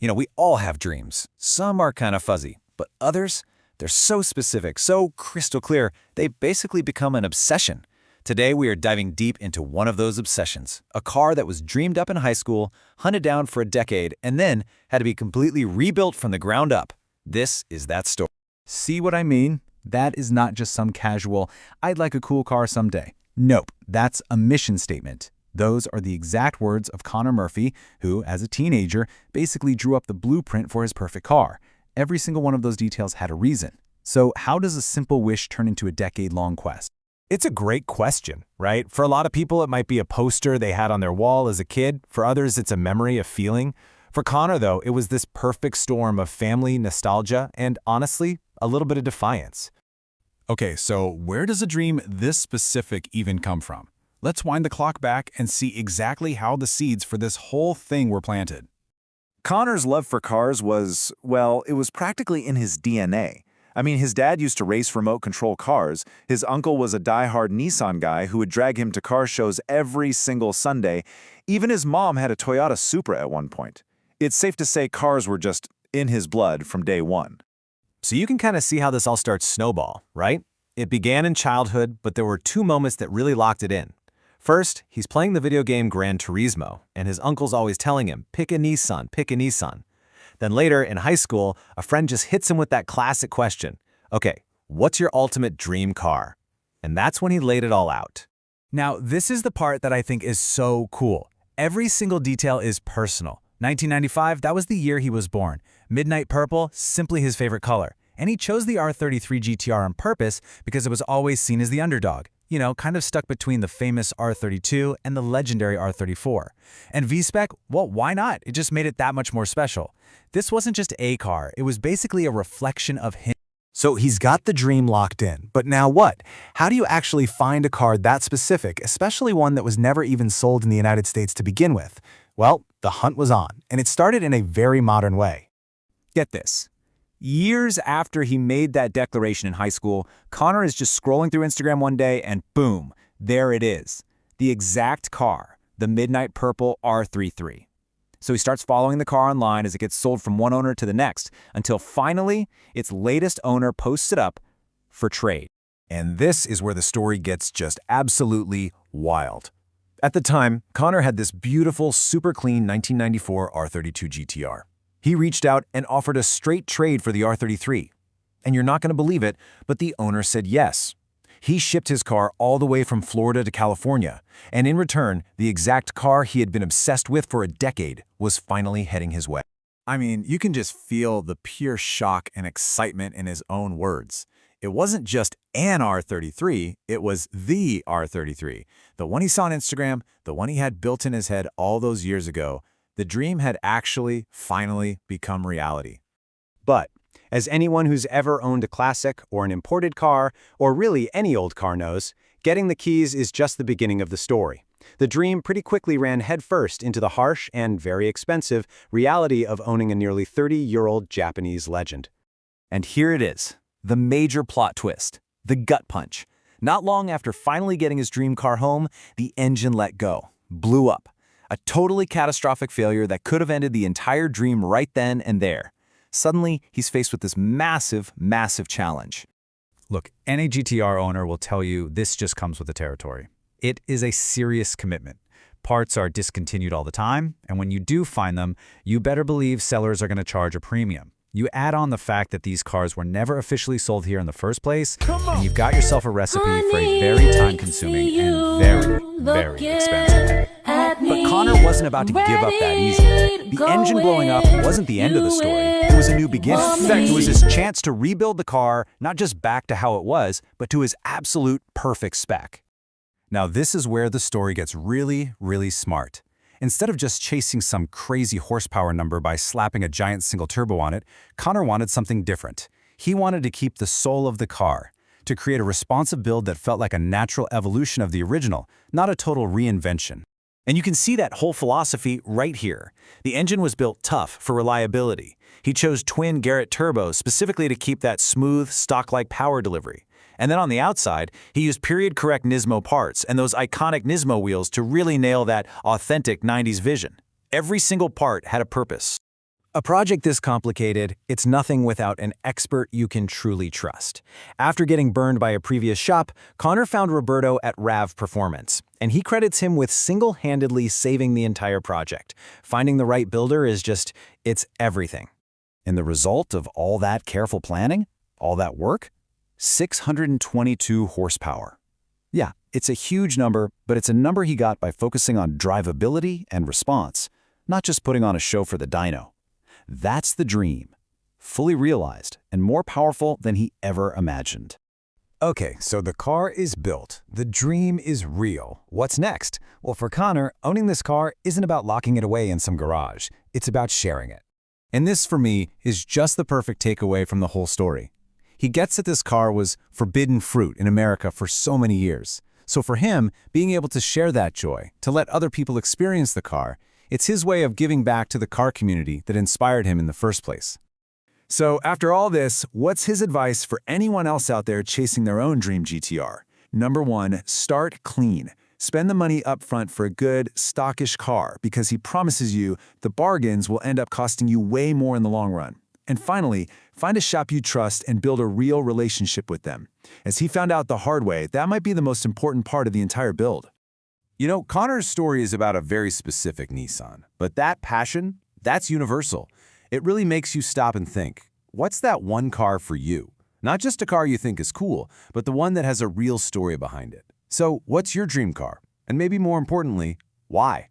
We all have dreams. Some are kind of fuzzy, but others, they're so specific, so crystal clear, they basically become an obsession. Today, we are diving deep into one of those obsessions, a car that was dreamed up in high school, hunted down for a decade, and then had to be completely rebuilt from the ground up. This is that story. See what I mean? That is not just some casual, "I'd like a cool car someday." Nope, that's a mission statement. Those are the exact words of Connor Murphy, who, as a teenager, basically drew up the blueprint for his perfect car. Every single one of those details had a reason. So how does a simple wish turn into a decade-long quest? It's a great question, right? For a lot of people, it might be a poster they had on their wall as a kid. For others, it's a memory, a feeling. For Connor, though, it was this perfect storm of family, nostalgia, and honestly, a little bit of defiance. Okay, so where does a dream this specific even come from? Let's wind the clock back and see exactly how the seeds for this whole thing were planted. Connor's love for cars was, well, it was practically in his DNA. I mean, his dad used to race remote control cars. His uncle was a die-hard Nissan guy who would drag him to car shows every single Sunday. Even his mom had a Toyota Supra at one point. It's safe to say cars were just in his blood from day one. So you can kind of see how this all starts snowball, right? It began in childhood, but there were two moments that really locked it in. First, he's playing the video game Gran Turismo, and his uncle's always telling him, pick a Nissan, pick a Nissan. Then later, in high school, a friend just hits him with that classic question, okay, what's your ultimate dream car? And that's when he laid it all out. Now, this is the part that I think is so cool. Every single detail is personal. 1995, that was the year he was born. Midnight purple, simply his favorite color. And he chose the R33 GTR on purpose because it was always seen as the underdog. Kind of stuck between the famous R32 and the legendary R34. And Vspec, well, why not? It just made it that much more special. This wasn't just a car, it was basically a reflection of him. So he's got the dream locked in, but now what? How do you actually find a car that specific, especially one that was never even sold in the United States to begin with? Well, the hunt was on, and it started in a very modern way. Get this. Years after he made that declaration in high school, Connor is just scrolling through Instagram one day and boom, there it is. The exact car, the midnight purple R33. So he starts following the car online as it gets sold from one owner to the next, until finally its latest owner posts it up for trade. And this is where the story gets just absolutely wild. At the time, Connor had this beautiful, super clean 1994 R32 GTR. He reached out and offered a straight trade for the R33. And you're not going to believe it, but the owner said yes. He shipped his car all the way from Florida to California, and in return, the exact car he had been obsessed with for a decade was finally heading his way. I mean, you can just feel the pure shock and excitement in his own words. It wasn't just an R33, it was the R33. The one he saw on Instagram, the one he had built in his head all those years ago. The dream had actually, finally become reality. But, as anyone who's ever owned a classic or an imported car, or really any old car knows, getting the keys is just the beginning of the story. The dream pretty quickly ran headfirst into the harsh and very expensive reality of owning a nearly 30-year-old Japanese legend. And here it is, the major plot twist, the gut punch. Not long after finally getting his dream car home, the engine let go, blew up. A totally catastrophic failure that could have ended the entire dream right then and there. Suddenly, he's faced with this massive, massive challenge. Look, any GTR owner will tell you this just comes with the territory. It is a serious commitment. Parts are discontinued all the time, and when you do find them, you better believe sellers are going to charge a premium. You add on the fact that these cars were never officially sold here in the first place, and you've got yourself a recipe for a very time-consuming and very, very expensive. But Connor wasn't about to give up that easy. The engine blowing up wasn't the end of the story. It was a new beginning. In fact, it was his chance to rebuild the car, not just back to how it was, but to his absolute perfect spec. Now this is where the story gets really, really smart. Instead of just chasing some crazy horsepower number by slapping a giant single turbo on it, Connor wanted something different. He wanted to keep the soul of the car, to create a responsive build that felt like a natural evolution of the original, not a total reinvention. And you can see that whole philosophy right here. The engine was built tough for reliability. He chose twin Garrett turbos specifically to keep that smooth, stock-like power delivery. And then on the outside, he used period-correct Nismo parts and those iconic Nismo wheels to really nail that authentic 90s vision. Every single part had a purpose. A project this complicated, it's nothing without an expert you can truly trust. After getting burned by a previous shop, Connor found Roberto at RAV Performance, and he credits him with single-handedly saving the entire project. Finding the right builder is it's everything. And the result of all that careful planning, all that work? 622 horsepower. Yeah, it's a huge number, but it's a number he got by focusing on drivability and response, not just putting on a show for the dyno. That's the dream, fully realized and more powerful than he ever imagined. Okay, so the car is built. The dream is real. What's next? Well, for Connor, owning this car isn't about locking it away in some garage. It's about sharing it. And this, for me, is just the perfect takeaway from the whole story. He gets that this car was forbidden fruit in America for so many years. So for him, being able to share that joy, to let other people experience the car, it's his way of giving back to the car community that inspired him in the first place. So after all this, what's his advice for anyone else out there chasing their own dream GTR? Number 1, start clean. Spend the money up front for a good, stockish car because he promises you the bargains will end up costing you way more in the long run. And finally, find a shop you trust and build a real relationship with them. As he found out the hard way, that might be the most important part of the entire build. You know, Connor's story is about a very specific Nissan, but that passion, that's universal. It really makes you stop and think, what's that one car for you? Not just a car you think is cool, but the one that has a real story behind it. So, what's your dream car? And maybe more importantly, why?